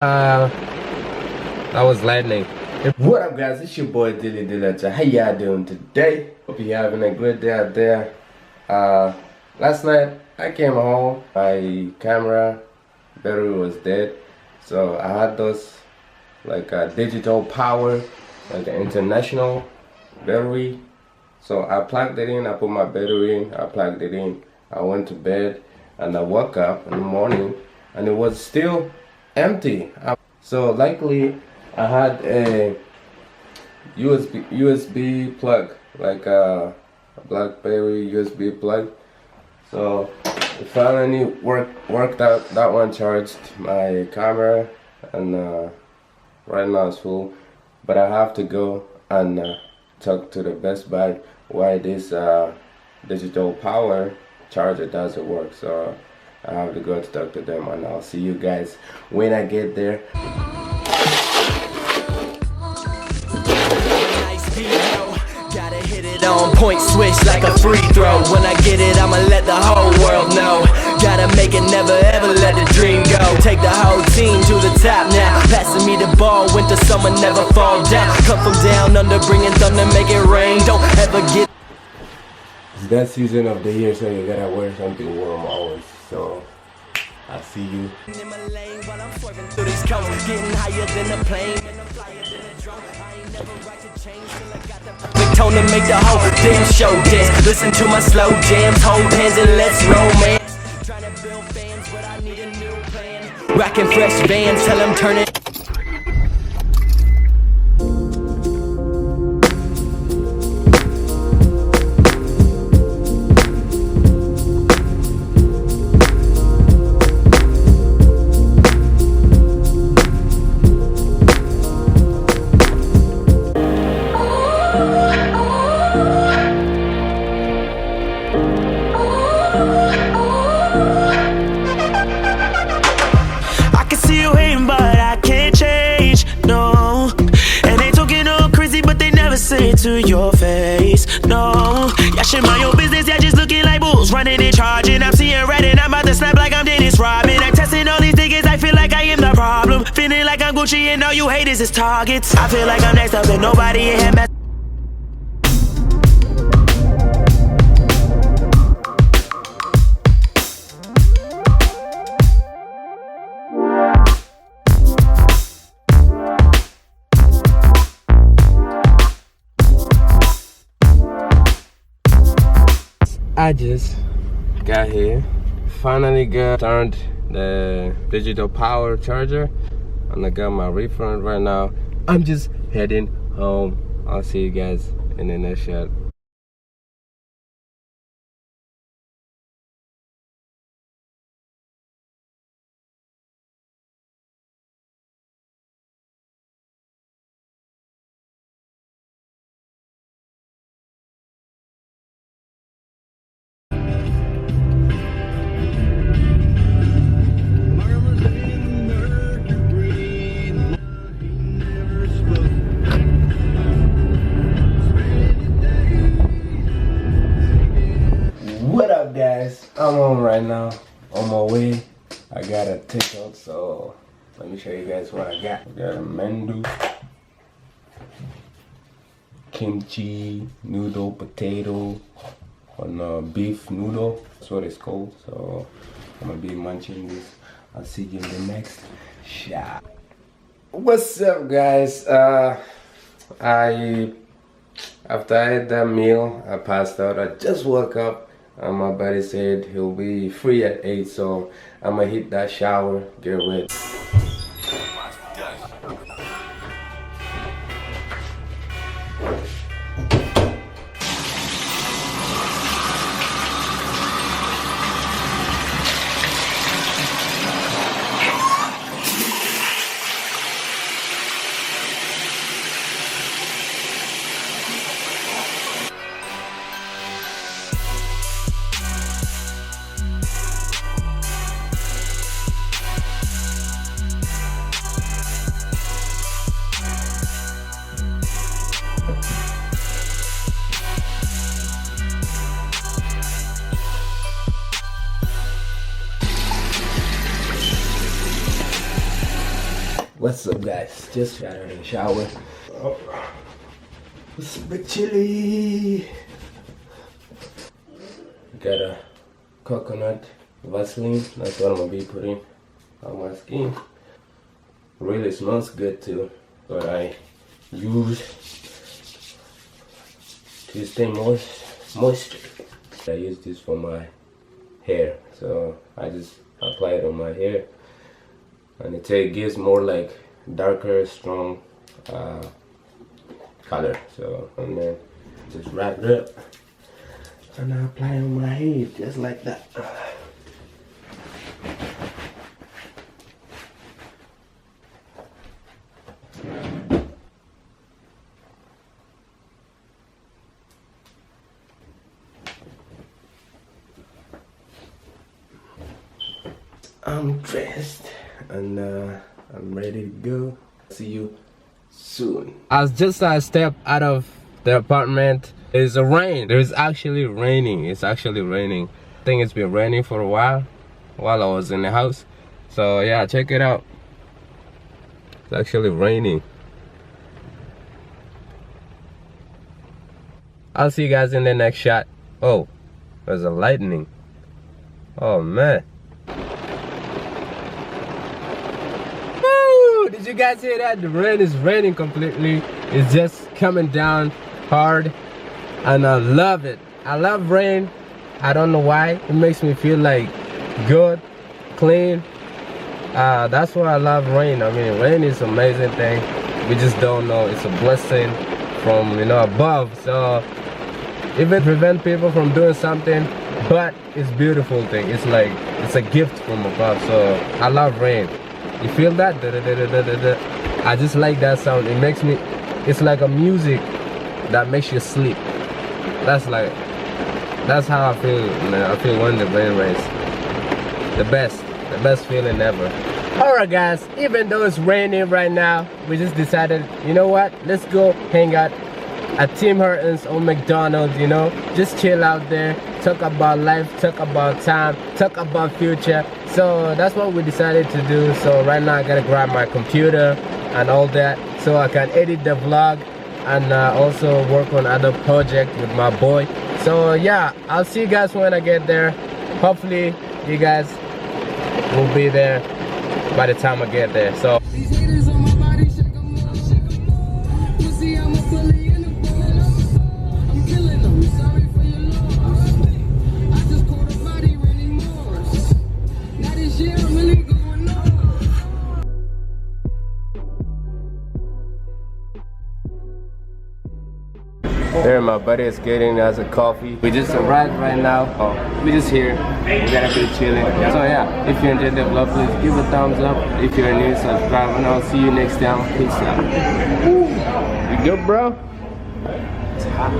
That was lightning. What up, guys? It's your boy Dully. How y'all doing today? Hope you're having a good day out there. Last night I came home, my camera battery was dead, so I had those like digital power, like an international battery. So I plugged it in, I put my battery in, I plugged it in, I went to bed, and I woke up in the morning and it was still empty. So luckily I had a USB plug, like a BlackBerry USB plug. So it finally worked out. That one charged my camera, and right now it's full. But I have to go and talk to the Best Buy why this digital power charger doesn't work. So I have to go to talk to them, and I'll see you guys when I get there. Gotta hit it on point, switch like a free throw. When I get it, I'ma let the whole world know. Gotta make it, never ever let the dream go. Take the whole team to the top now. Passing me the ball, winter, summer, never fall down. Come from down under, bringing thunder, make it rain. Don't ever get. It's that season of the year, so you gotta wear something warm always. So I'll see you. In my lane while I'm swerving through these coasts, getting higher than a plane and I'm flyer than a drone. I ain't never right to change till I got the perfect tone to make the whole damn show dance. Listen to my slow jams, hold hands and let's romance. Trying to build fans, but I need a new plan. Rockin' fresh vans, tell them turn it. Say it to your face, no. Y'all shit mind your business, y'all just looking like bulls, running and charging. I'm seeing red and I'm about to snap like I'm Dennis Rodman. I'm testing all these niggas, I feel like I am the problem. Feeling like I'm Gucci and all you haters is targets. I feel like I'm next up and nobody in here mess. I just got here, finally turned the digital power charger, and I got my refund right now. I'm just heading home. I'll see you guys in the next shot. What up, guys? I'm home right now, on my way. I got a takeout, so let me show you guys what I got. I got a mandu, kimchi, noodle, potato, and beef noodle. That's what it's called. So I'm gonna be munching this. I'll see you in the next shot. What's up, guys? After I had that meal, I passed out. I just woke up. My buddy said he'll be free at 8, so I'm gonna hit that shower, get ready. What's up, guys? Just got out of the shower. Oh, it's a bit chilly. Got a coconut Vaseline. That's what I'm gonna be putting on my skin. Really smells good too. But I use to stay moisture. I use this for my hair, so I just apply it on my hair, and it gives more like darker, strong color. So, and then just wrap it up, and I apply it on my head just like that. I'm dressed and I'm ready to go. See you soon. As just I step out of the apartment, there's a rain. There's actually raining. It's actually raining. I think it's been raining for a while I was in the house. So yeah, check it out. It's actually raining. I'll see you guys in the next shot. Oh, there's a lightning. Oh man. Did you guys hear that? The rain is raining completely. It's just coming down hard, and I love it. I love rain. I don't know why. It makes me feel like good, clean. That's why I love rain. I mean, rain is an amazing thing. We just don't know. It's a blessing from, you know, above. So even prevent people from doing something, but it's a beautiful thing. It's like it's a gift from above. So I love rain. You feel that? Da, da, da, da, da, da. I just like that sound. It makes me, it's like a music that makes you sleep. That's how I feel, man. I feel when the rain rains. The best feeling ever. Alright guys, even though it's raining right now, we just decided, you know what? Let's go hang out at Tim Hortons or McDonald's, you know? Just chill out there, talk about life, talk about time, talk about future. So that's what we decided to do. So right now I gotta grab my computer and all that so I can edit the vlog and also work on other projects with my boy. So yeah, I'll see you guys when I get there. Hopefully you guys will be there by the time I get there. So there, my buddy is getting us a coffee. We just arrived right now. Oh, we just here. We gotta be chilling. So yeah, if you enjoyed the vlog, please give a thumbs up. If you're new, subscribe, and I'll see you next time. Peace out. You good, bro? It's hot.